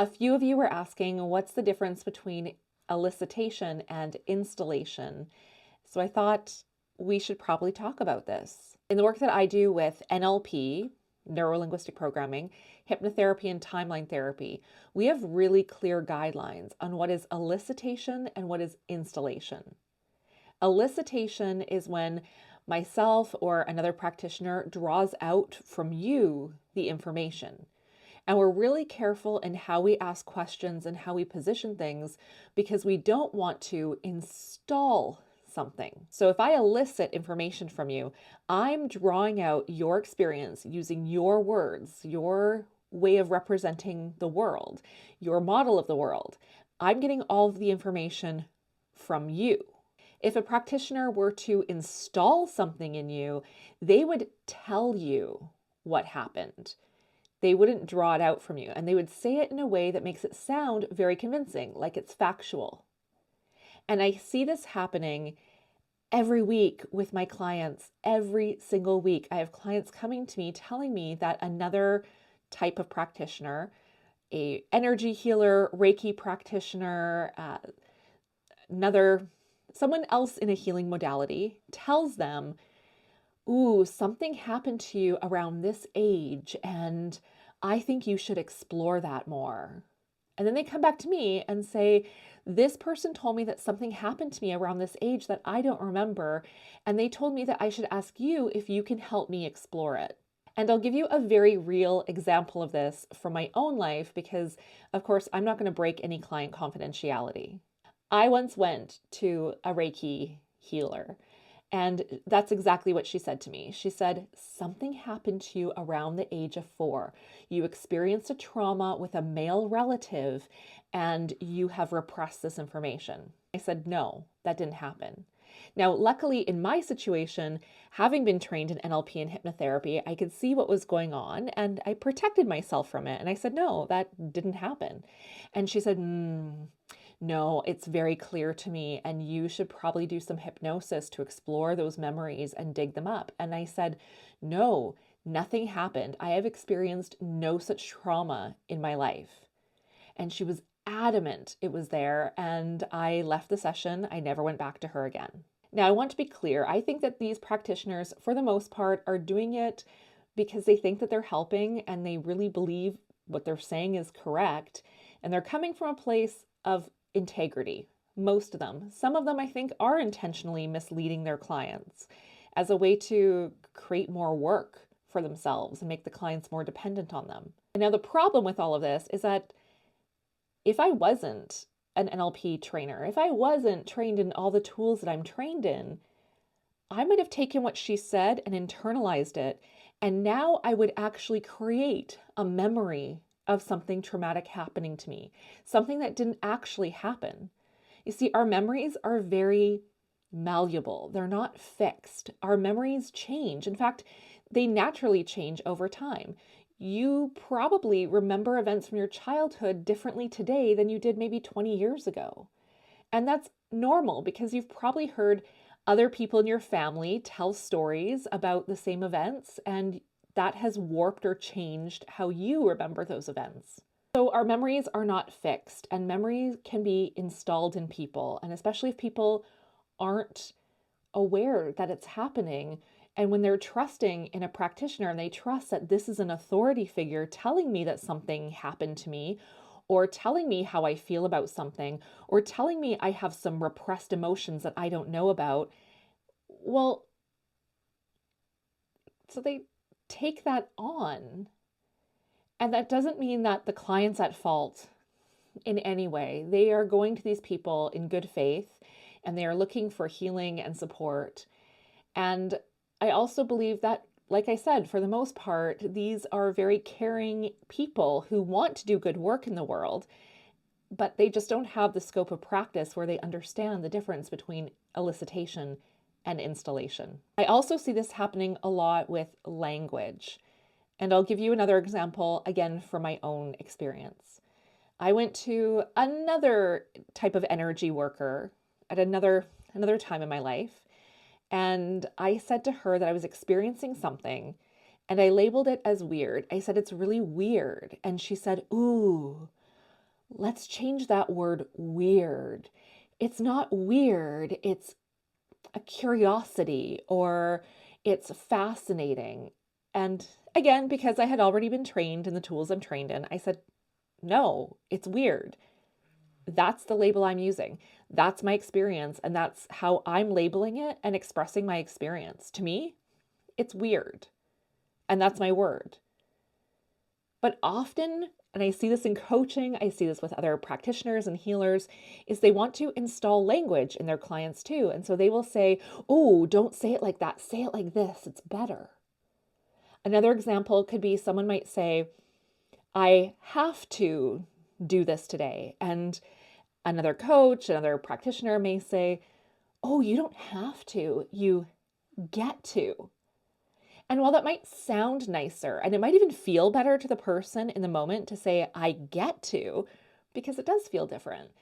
A few of you were asking what's the difference between elicitation and installation. So I thought we should probably talk about this. In the work that I do with NLP, neuro-linguistic programming, hypnotherapy, and timeline therapy, we have really clear guidelines on what is elicitation and what is installation. Elicitation is when myself or another practitioner draws out from you the information. And we're really careful in how we ask questions and how we position things because we don't want to install something. So if I elicit information from you, I'm drawing out your experience using your words, your way of representing the world, your model of the world. I'm getting all of the information from you. If a practitioner were to install something in you, they would tell you what happened. They wouldn't draw it out from you, and they would say it in a way that makes it sound very convincing, like it's factual. And I see this happening every week with my clients. Every single week, I have clients coming to me telling me that another type of practitioner, a energy healer, Reiki practitioner, someone else in a healing modality tells them, ooh, something happened to you around this age, and I think you should explore that more. And then they come back to me and say, this person told me that something happened to me around this age that I don't remember, and they told me that I should ask you if you can help me explore it. And I'll give you a very real example of this from my own life because, of course, I'm not going to break any client confidentiality. I once went to a Reiki healer, and that's exactly what she said to me. She said, something happened to you around the age of 4. You experienced a trauma with a male relative and you have repressed this information. I said, no, that didn't happen. Now, luckily in my situation, having been trained in NLP and hypnotherapy, I could see what was going on and I protected myself from it. And I said, no, that didn't happen. And she said, no, it's very clear to me, and you should probably do some hypnosis to explore those memories and dig them up. And I said, no, nothing happened. I have experienced no such trauma in my life. And she was adamant it was there, and I left the session. I never went back to her again. Now, I want to be clear. I think that these practitioners, for the most part, are doing it because they think that they're helping and they really believe what they're saying is correct. And they're coming from a place of integrity, most of them. Some of them, I think, are intentionally misleading their clients as a way to create more work for themselves and make the clients more dependent on them. And now the problem with all of this is that if I wasn't an NLP trainer, if I wasn't trained in all the tools that I'm trained in, I might have taken what she said and internalized it. And now I would actually create a memory of something traumatic happening to me, something that didn't actually happen. You see, our memories are very malleable. They're not fixed. Our memories change. In fact, they naturally change over time. You probably remember events from your childhood differently today than you did maybe 20 years ago. And that's normal because you've probably heard other people in your family tell stories about the same events, and that has warped or changed how you remember those events. So our memories are not fixed, and memories can be installed in people, and especially if people aren't aware that it's happening. And when they're trusting in a practitioner and they trust that this is an authority figure telling me that something happened to me, or telling me how I feel about something, or telling me I have some repressed emotions that I don't know about, well, so they take that on. And that doesn't mean that the client's at fault in any way. They are going to these people in good faith and they are looking for healing and support. And I also believe that, like I said, for the most part, these are very caring people who want to do good work in the world, but they just don't have the scope of practice where they understand the difference between elicitation and installation. I also see this happening a lot with language. And I'll give you another example, again, from my own experience. I went to another type of energy worker at another time in my life. And I said to her that I was experiencing something and I labeled it as weird. I said, it's really weird. And she said, ooh, let's change that word weird. It's not weird, it's a curiosity, or it's fascinating. And again, because I had already been trained in the tools I'm trained in, I said, no, it's weird. That's the label I'm using. That's my experience, and that's how I'm labeling it and expressing my experience. To me, it's weird, and that's my word. But often, and I see this in coaching, I see this with other practitioners and healers, is they want to install language in their clients too. And so they will say, oh, don't say it like that. Say it like this. It's better. Another example could be someone might say, I have to do this today. And another coach, another practitioner may say, oh, you don't have to. You get to. And while that might sound nicer, and it might even feel better to the person in the moment to say, I get to, because it does feel different,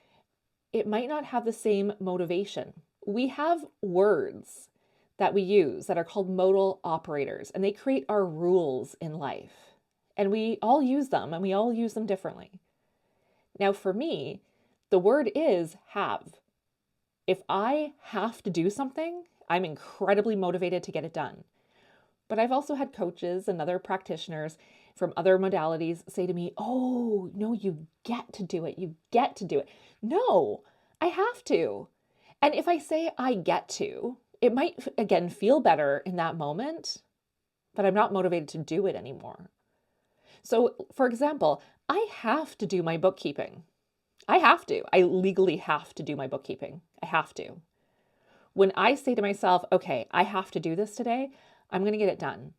it might not have the same motivation. We have words that we use that are called modal operators, and they create our rules in life. And we all use them, and we all use them differently. Now, for me, the word is have. If I have to do something, I'm incredibly motivated to get it done. But I've also had coaches and other practitioners from other modalities say to me, oh, no, you get to do it. You get to do it. No, I have to. And if I say I get to, it might, again, feel better in that moment, but I'm not motivated to do it anymore. So, for example, I have to do my bookkeeping. I have to. I legally have to do my bookkeeping. I have to. When I say to myself, okay, I have to do this today, I'm going to get it done.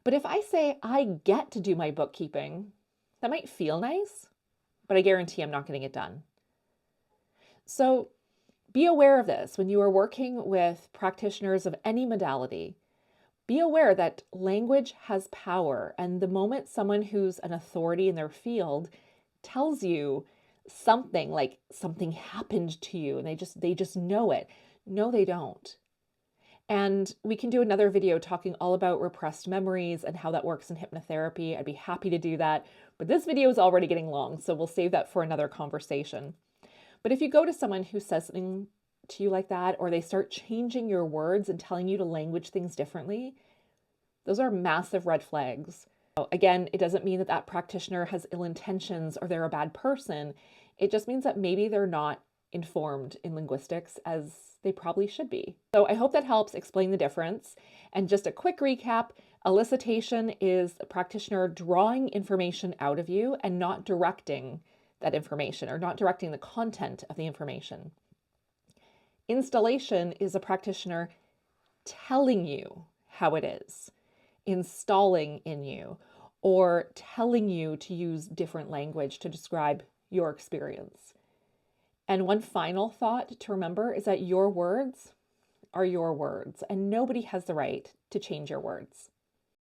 But if I say I get to do my bookkeeping, that might feel nice, but I guarantee I'm not getting it done. So be aware of this when you are working with practitioners of any modality. Be aware that language has power, and the moment someone who's an authority in their field tells you something like something happened to you and they just know it. No, they don't. And we can do another video talking all about repressed memories and how that works in hypnotherapy. I'd be happy to do that. But this video is already getting long, so we'll save that for another conversation. But if you go to someone who says something to you like that, or they start changing your words and telling you to language things differently, those are massive red flags. Again, it doesn't mean that that practitioner has ill intentions or they're a bad person. It just means that maybe they're not informed in linguistics as they probably should be. So I hope that helps explain the difference. And just a quick recap, elicitation is a practitioner drawing information out of you and not directing that information or not directing the content of the information. Installation is a practitioner telling you how it is, installing in you, or telling you to use different language to describe your experience. And one final thought to remember is that your words are your words, and nobody has the right to change your words.